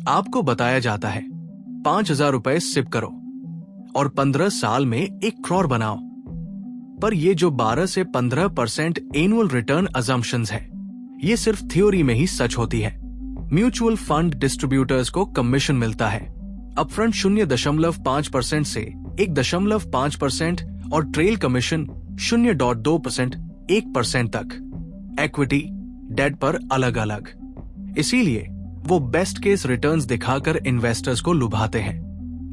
आपको बताया जाता है 5,000 रुपए सिप करो और 15 साल में 1 करोड़ बनाओ। पर ये जो 12 से 15% एनुअल रिटर्न अजम्पशंस है, ये सिर्फ थ्योरी में ही सच होती है। म्यूचुअल फंड डिस्ट्रीब्यूटर्स को कमीशन मिलता है अपफ्रंट 0.5% से 1.5% और ट्रेल कमीशन 0.2% 1% तक, इक्विटी डेट पर अलग अलग। इसीलिए वो बेस्ट केस रिटर्न्स दिखाकर इन्वेस्टर्स को लुभाते हैं।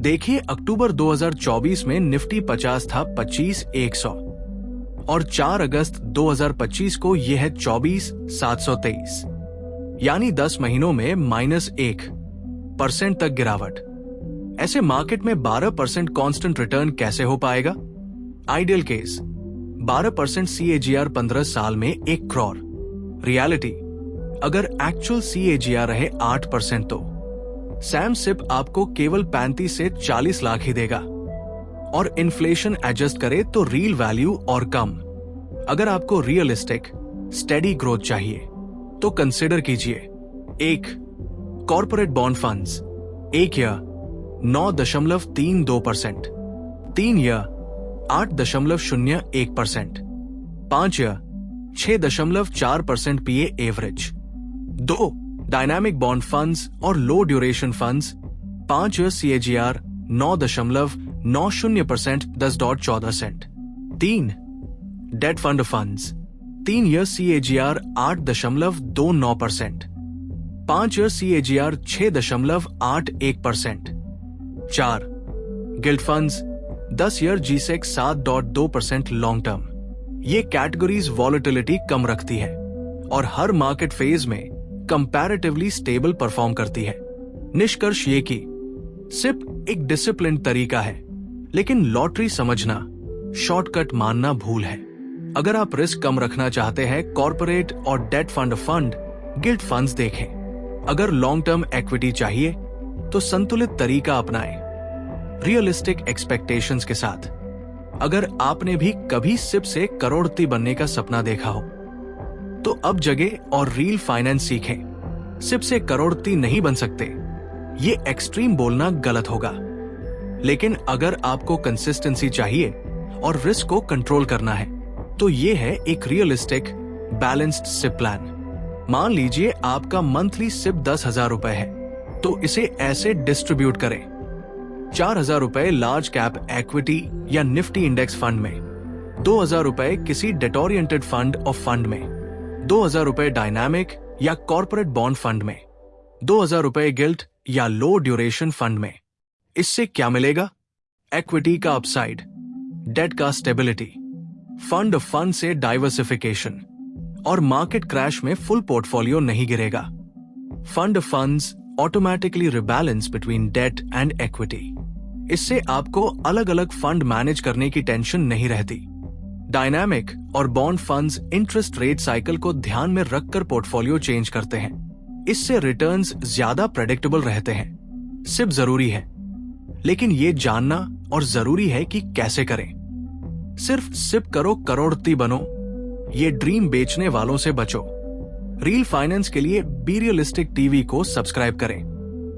देखिए, अक्टूबर 2024 में निफ्टी 50 था 25,100 और 4 अगस्त 2025 को यह है 24,723, यानी 10 महीनों में -1% तक गिरावट। ऐसे मार्केट में 12% कांस्टेंट रिटर्न कैसे हो पाएगा? आइडियल केस 12% CAGR 15 साल में 1 करोड़। रियलिटी, अगर एक्चुअल CAGR रहे 8% तो सैम सिप आपको केवल 35 से 40 लाख ही देगा, और इन्फ्लेशन एडजस्ट करे तो रियल वैल्यू और कम। अगर आपको रियलिस्टिक स्टेडी ग्रोथ चाहिए तो कंसिडर कीजिए 1. Corporate bond funds, 1 year 9.32%, 3 year 8.01%, 5 year 6.4% PA average. 2. Dynamic bond funds और low duration funds, 5 year CAGR 9.90% 10.14%। 3. Debt fund funds, 3 year CAGR 8.29%, 5 year CAGR 6.81%। 4. Gilt funds, 10 year G-Sec 7.2% long term. ये categories volatility कम रखती है और हर market phase में comparatively stable perform करती है। निष्कर्ष ये कि सिप एक डिसिप्लिन तरीका है, लेकिन लॉटरी समझना, शॉर्टकट मानना भूल है। अगर आप रिस्क कम रखना चाहते हैं, कॉर्पोरेट और डेट फंड गिल्ड फंड्स देखें। अगर लॉन्ग टर्म इक्विटी चाहिए तो संतुलित तरीका अपनाएं, रियलिस्टिक एक्सपेक्टेशंस के साथ। अगर आपने भी कभी सिप से करोड़पति बनने का सपना देखा हो तो अब जगे और रियल फाइनेंस सीखें। सिप से करोड़पति नहीं बन सकते, ये एक्सट्रीम बोलना गलत होगा। लेकिन अगर आपको कंसिस्टेंसी चाहिए और रिस्क को कंट्रोल करना है तो ये है एक रियलिस्टिक बैलेंस्ड सिप प्लान। मान लीजिए आपका मंथली सिप 10,000 रुपए है, तो इसे ऐसे डिस्ट्रीब्यूट करें: 4,000 रुपए लार्ज कैप इक्विटी या निफ्टी इंडेक्स फंड में, 2,000 रुपए किसी डेट ओरिएंटेड फंड और फंड में, 2,000 रुपए डायनामिक या कॉर्पोरेट बॉन्ड फंड में, 2,000 रुपए गिल्ट या लो ड्यूरेशन फंड में। इससे क्या मिलेगा? इक्विटी का अपसाइड, डेट का स्टेबिलिटी, फंड से डाइवर्सिफिकेशन, और मार्केट क्रैश में फुल पोर्टफोलियो नहीं गिरेगा। Funds automatically rebalance between debt and equity. इससे आपको अलग अलग फंड मैनेज करने की टेंशन नहीं रहती। डायनामिक और bond funds interest rate cycle को ध्यान में रखकर पोर्टफोलियो चेंज करते हैं। इससे रिटर्न्स ज्यादा प्रेडिक्टेबल रहते हैं। सिप जरूरी है, लेकिन ये जानना और जरूरी है कि कैसे करें। सिर्फ सिप करो करोड़पति बनो, ये ड्रीम बेचने वालों से बचो। रियल फाइनेंस के लिए बी रियलिस्टिक टीवी को सब्सक्राइब करें।